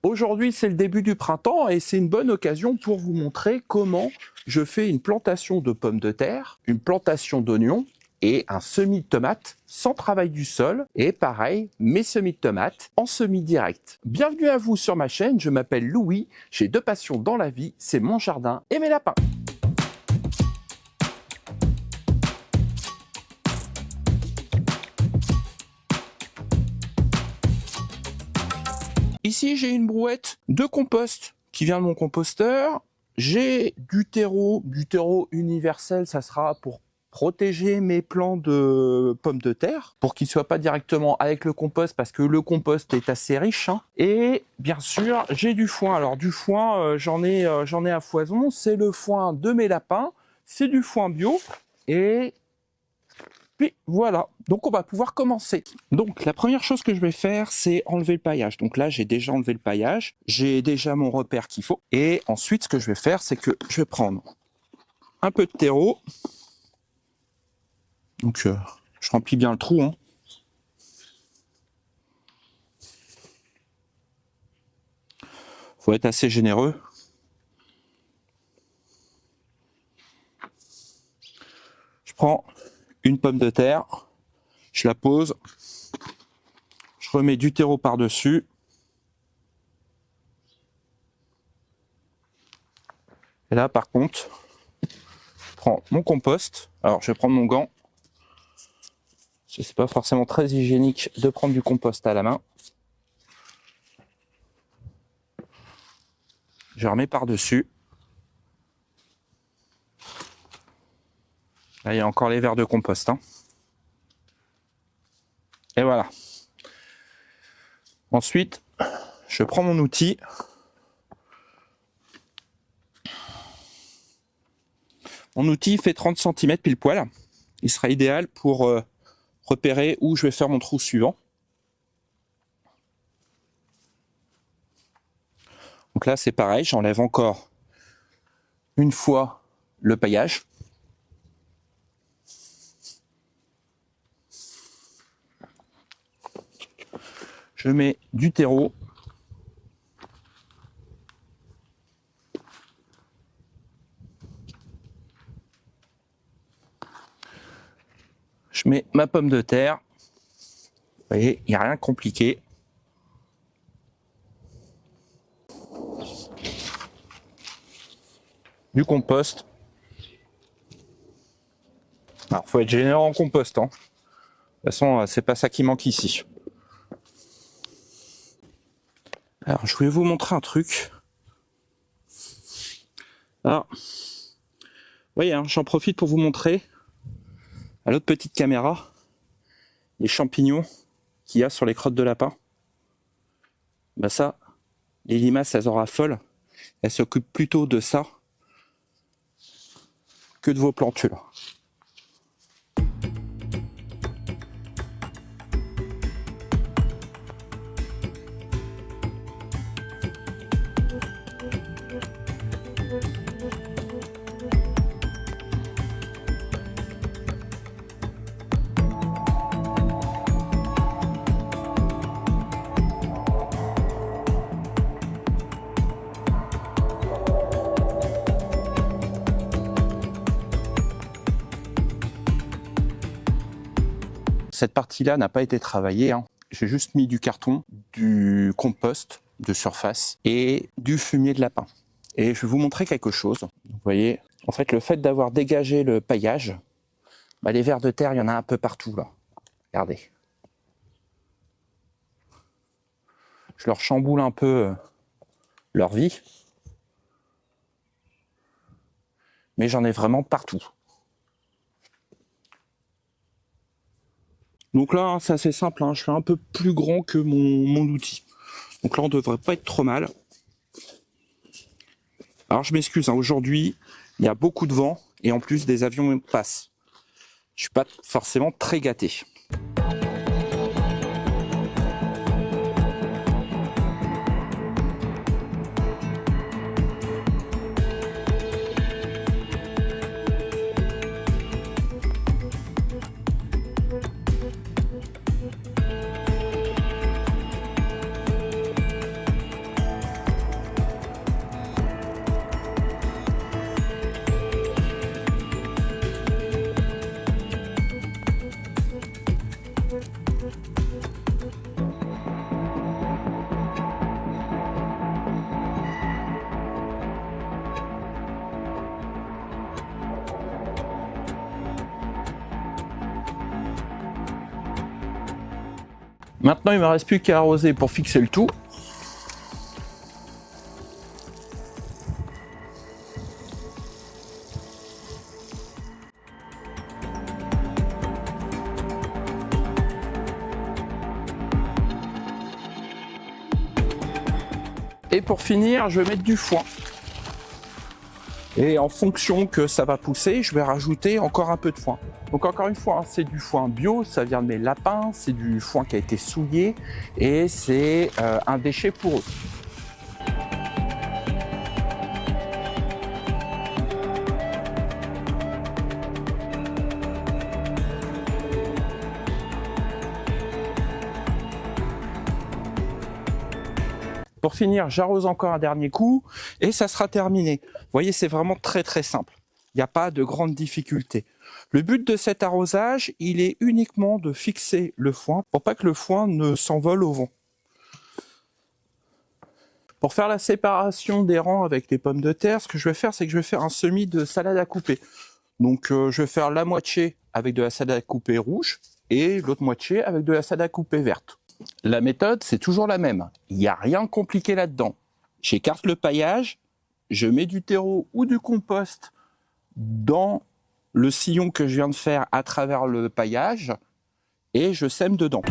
Aujourd'hui, c'est le début du printemps et c'est une bonne occasion pour vous montrer comment je fais une plantation de pommes de terre, une plantation d'oignons et un semis de tomates sans travail du sol. Et pareil, mes semis de tomates en semis direct. Bienvenue à vous sur ma chaîne, je m'appelle Louis, j'ai deux passions dans la vie, c'est mon jardin et mes lapins. Ici, j'ai une brouette de compost qui vient de mon composteur. J'ai du terreau universel, ça sera pour protéger mes plants de pommes de terre, pour qu'ils ne soient pas directement avec le compost, parce que le compost est assez riche. Et bien sûr, j'ai du foin. Alors du foin, j'en ai à foison. C'est le foin de mes lapins, c'est du foin bio. Et puis voilà, donc on va pouvoir commencer. Donc la première chose que je vais faire, c'est enlever le paillage. Donc là, j'ai déjà enlevé le paillage, j'ai déjà mon repère qu'il faut. Et ensuite, ce que je vais faire, c'est que je vais prendre un peu de terreau. Donc je remplis bien le trou. Faut être assez généreux. Je prends une pomme de terre, je la pose, je remets du terreau par-dessus. Et là, par contre, je prends mon compost. Alors, je vais prendre mon gant. C'est pas forcément très hygiénique de prendre du compost à la main. Je remets par-dessus. Là, il y a encore les verres de compost. Et voilà. Ensuite, je prends mon outil. Mon outil fait 30 cm pile poil. Il sera idéal pour repérer où je vais faire mon trou suivant. Donc là, c'est pareil, j'enlève encore une fois le paillage. Je mets du terreau. Je mets ma pomme de terre. Vous voyez, il n'y a rien de compliqué. Du compost. Alors, faut être généreux en compost. De toute façon, c'est pas ça qui manque ici. Alors, je voulais vous montrer un truc. Alors, vous voyez, j'en profite pour vous montrer à l'autre petite caméra les champignons qu'il y a sur les crottes de lapin. Bah ça, les limaces, elles en raffolent. Elles s'occupent plutôt de ça que de vos plantules. Cette partie-là n'a pas été travaillée. J'ai juste mis du carton, du compost de surface et du fumier de lapin. Et je vais vous montrer quelque chose. Vous voyez, en fait, le fait d'avoir dégagé le paillage, les vers de terre, il y en a un peu partout là. Regardez. Je leur chamboule un peu leur vie. Mais j'en ai vraiment partout. Donc là, c'est assez simple, je fais un peu plus grand que mon outil. Donc là, on devrait pas être trop mal. Alors je m'excuse, aujourd'hui, il y a beaucoup de vent et en plus des avions passent. Je suis pas forcément très gâté. Maintenant, il ne me reste plus qu'à arroser pour fixer le tout. Et pour finir, je vais mettre du foin. Et en fonction que ça va pousser, je vais rajouter encore un peu de foin. Donc encore une fois, c'est du foin bio, ça vient de mes lapins, c'est du foin qui a été souillé et c'est un déchet pour eux. Pour finir, j'arrose encore un dernier coup et ça sera terminé. Vous voyez, c'est vraiment très très simple. Il n'y a pas de grande difficulté. Le but de cet arrosage, il est uniquement de fixer le foin pour pas que le foin ne s'envole au vent. Pour faire la séparation des rangs avec les pommes de terre, ce que je vais faire, c'est que je vais faire un semis de salade à couper. Donc je vais faire la moitié avec de la salade à couper rouge et l'autre moitié avec de la salade à couper verte. La méthode, c'est toujours la même. Il n'y a rien de compliqué là-dedans. J'écarte le paillage, je mets du terreau ou du compost dans le sillon que je viens de faire à travers le paillage et je sème dedans.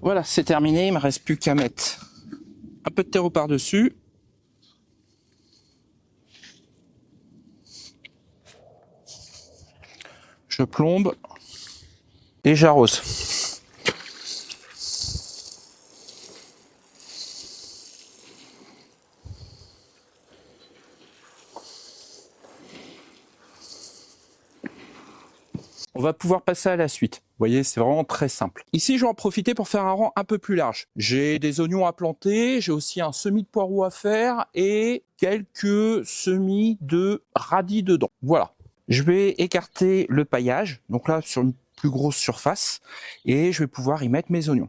Voilà, c'est terminé, il ne me reste plus qu'à mettre un peu de terreau par-dessus. Je plombe et j'arrose. On va pouvoir passer à la suite. Vous voyez, c'est vraiment très simple. Ici, je vais en profiter pour faire un rang un peu plus large. J'ai des oignons à planter, j'ai aussi un semis de poireaux à faire et quelques semis de radis dedans. Voilà. Je vais écarter le paillage, donc là sur une plus grosse surface, et je vais pouvoir y mettre mes oignons.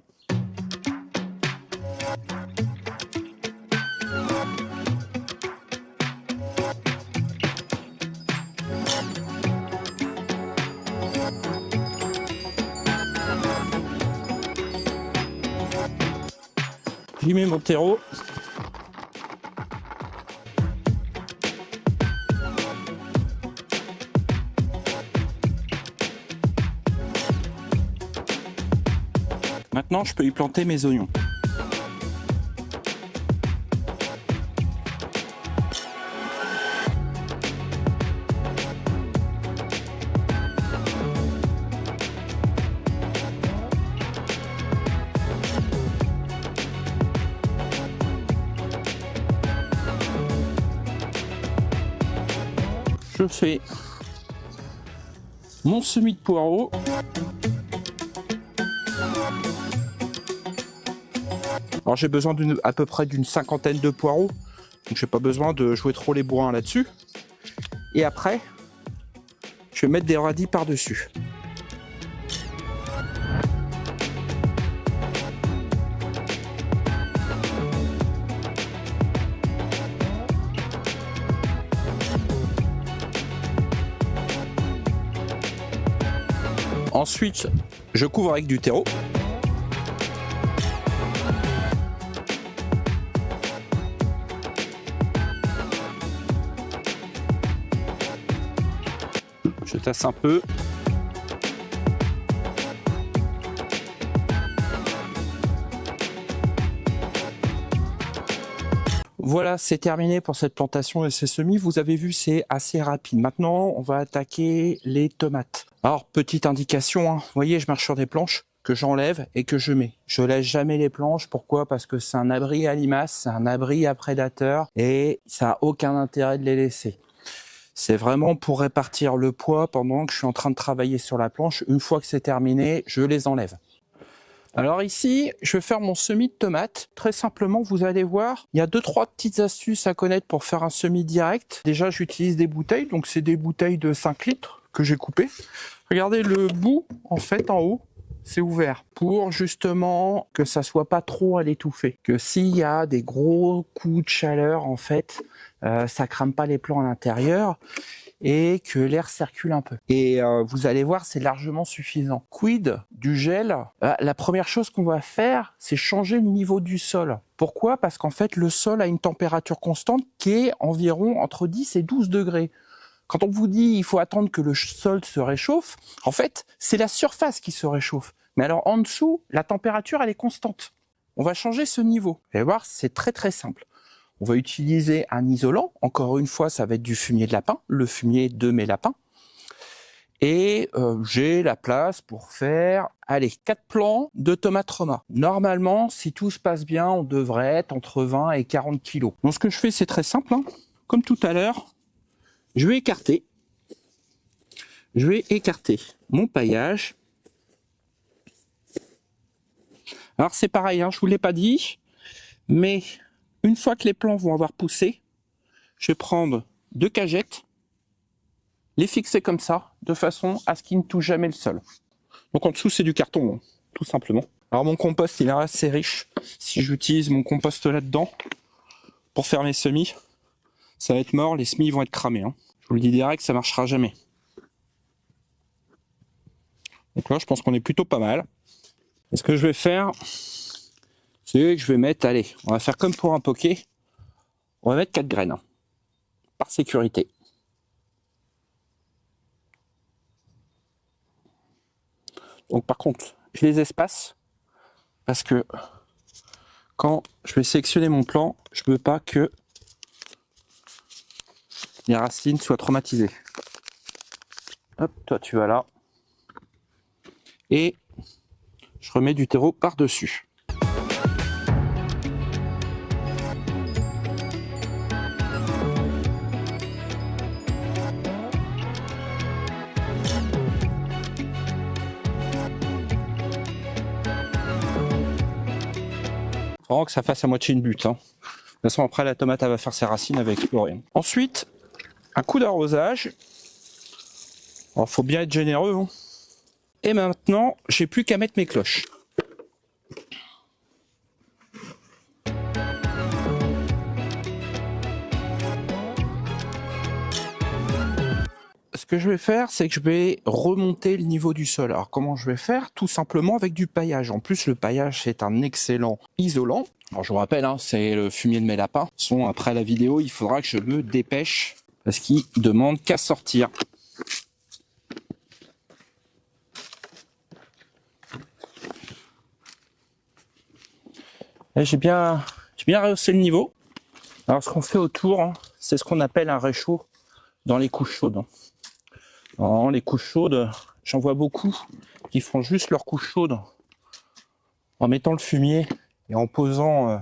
J'y mets mon terreau. Maintenant, je peux y planter mes oignons. Je fais mon semis de poireaux. Alors j'ai besoin à peu près d'une cinquantaine de poireaux, donc j'ai pas besoin de jouer trop les bourrins là-dessus. Et après, je vais mettre des radis par-dessus. Ensuite, je couvre avec du terreau. Je tasse un peu. Voilà, c'est terminé pour cette plantation et ces semis. Vous avez vu, c'est assez rapide. Maintenant, on va attaquer les tomates. Alors, petite indication, hein. Vous voyez, je marche sur des planches que j'enlève et que je mets. Je laisse jamais les planches. Pourquoi? Parce que c'est un abri à limaces, c'est un abri à prédateurs et ça n'a aucun intérêt de les laisser. C'est vraiment pour répartir le poids pendant que je suis en train de travailler sur la planche. Une fois que c'est terminé, je les enlève. Alors ici, je vais faire mon semis de tomates. Très simplement, vous allez voir, il y a 2-3 petites astuces à connaître pour faire un semis direct. Déjà, j'utilise des bouteilles, donc c'est des bouteilles de 5 litres que j'ai coupées. Regardez le bout, en fait, en haut, c'est ouvert pour justement que ça soit pas trop à l'étouffer. Que s'il y a des gros coups de chaleur, en fait, ça crame pas les plants à l'intérieur et que l'air circule un peu. Et vous allez voir, c'est largement suffisant. Quid du gel? La première chose qu'on va faire, c'est changer le niveau du sol. Pourquoi? Parce qu'en fait, le sol a une température constante qui est environ entre 10 et 12 degrés. Quand on vous dit il faut attendre que le sol se réchauffe, en fait, c'est la surface qui se réchauffe. Mais alors en dessous, la température, elle est constante. On va changer ce niveau. Vous allez voir, c'est très très simple. On va utiliser un isolant. Encore une fois, ça va être du fumier de lapin, le fumier de mes lapins. Et j'ai la place pour faire, allez, 4 plants de tomates Roma. Normalement, si tout se passe bien, on devrait être entre 20 et 40 kilos. Donc ce que je fais, c'est très simple, hein. Comme tout à l'heure, je vais écarter mon paillage. Alors c'est pareil, hein, je vous l'ai pas dit, mais une fois que les plants vont avoir poussé, je vais prendre 2 cagettes, les fixer comme ça, de façon à ce qu'ils ne touchent jamais le sol. Donc en dessous c'est du carton, hein, tout simplement. Alors mon compost il est assez riche. Si j'utilise mon compost là-dedans pour faire mes semis, ça va être mort, les semis vont être cramés, hein. Je vous le dis direct, ça marchera jamais. Donc là, je pense qu'on est plutôt pas mal. Et ce que je vais faire, c'est que je vais mettre, allez, on va faire comme pour un poké. On va mettre 4 graines, hein, par sécurité. Donc par contre, je les espace, parce que quand je vais sélectionner mon plant, je ne veux pas que les racines soient traumatisées. Hop, toi tu vas là. Et je remets du terreau par-dessus. Vraiment que ça fasse à moitié une butte, hein. De toute façon, après, la tomate, elle va faire ses racines, elle va explorer. Ensuite, un coup d'arrosage. Alors, faut bien être généreux, hein. Et maintenant, j'ai plus qu'à mettre mes cloches. Ce que je vais faire, c'est que je vais remonter le niveau du sol. Alors, comment je vais faire? Tout simplement avec du paillage. En plus, le paillage, c'est un excellent isolant. Alors, je vous rappelle, hein, c'est le fumier de mes lapins. De toute façon, après la vidéo, il faudra que je me dépêche parce qu'il demande qu'à sortir. J'ai bien rehaussé le niveau. Alors, ce qu'on fait autour, hein, c'est ce qu'on appelle un réchaud dans les couches chaudes. Dans les couches chaudes, j'en vois beaucoup qui font juste leur couche chaude en mettant le fumier et en posant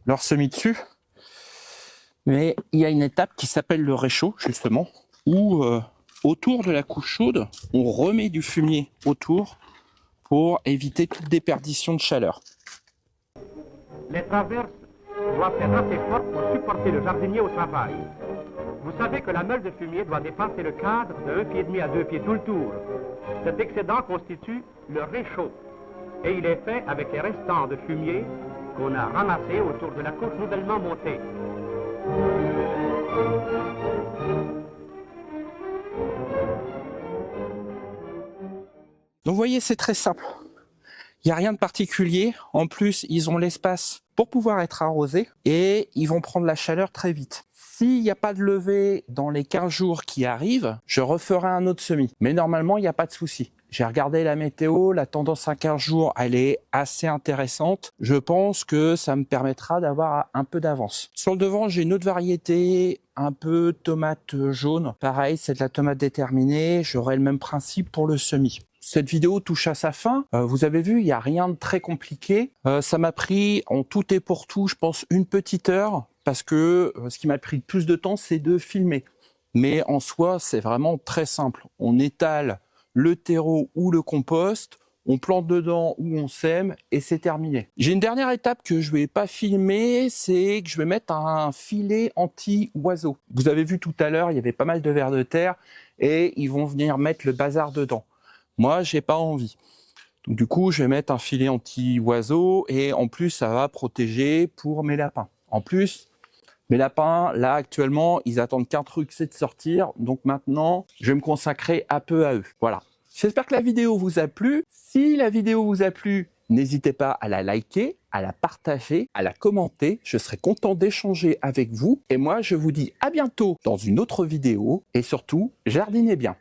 leur semis dessus. Mais il y a une étape qui s'appelle le réchaud, justement, où autour de la couche chaude, on remet du fumier autour pour éviter toute déperdition de chaleur. Les traverses doivent être assez fortes pour supporter le jardinier au travail. Vous savez que la meule de fumier doit dépasser le cadre de 1,5 pied à 2 pieds tout le tour. Cet excédent constitue le réchaud et il est fait avec les restants de fumier qu'on a ramassés autour de la couche nouvellement montée. Donc vous voyez, c'est très simple. Il Il n'y a rien de particulier. En plus, ils ont l'espace pour pouvoir être arrosés et ils vont prendre la chaleur très vite. S'il n'y a pas de levée dans les 15 jours qui arrivent, je referai un autre semis. Mais normalement, il n'y a pas de souci. J'ai regardé la météo, la tendance à 15 jours, elle est assez intéressante. Je pense que ça me permettra d'avoir un peu d'avance. Sur le devant, j'ai une autre variété, un peu tomate jaune. Pareil, c'est de la tomate déterminée. J'aurai le même principe pour le semis. Cette vidéo touche à sa fin. Vous avez vu, il n'y a rien de très compliqué. Ça m'a pris en tout et pour tout, je pense, une petite heure. Parce que ce qui m'a pris le plus de temps, c'est de filmer. Mais en soi, c'est vraiment très simple. On étale le terreau ou le compost, on plante dedans ou on sème et c'est terminé. J'ai une dernière étape que je vais pas filmer, c'est que je vais mettre un filet anti-oiseau. Vous avez vu tout à l'heure, il y avait pas mal de vers de terre et ils vont venir mettre le bazar dedans. Moi, j'ai pas envie. Donc du coup, je vais mettre un filet anti-oiseau et en plus, ça va protéger pour mes lapins. En plus, mes lapins, là, actuellement, ils attendent qu'un truc, c'est de sortir. Donc maintenant, je vais me consacrer un peu à eux. Voilà. J'espère que la vidéo vous a plu. Si la vidéo vous a plu, n'hésitez pas à la liker, à la partager, à la commenter. Je serai content d'échanger avec vous. Et moi, je vous dis à bientôt dans une autre vidéo. Et surtout, jardinez bien.